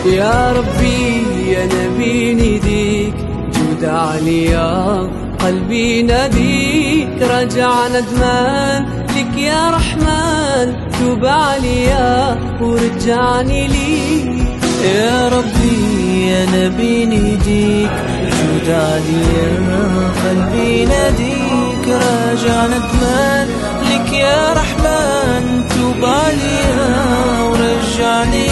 يا ربي يا نبي نديك جود عليا قلبي ناديك رجع ندمان لك يا رحمن توب عليا ورجعني ليك. يا ربي يا نبي نديك جود عليا قلبي ناديك راجع ندمان لك يا رحمن توب عليا ورجعني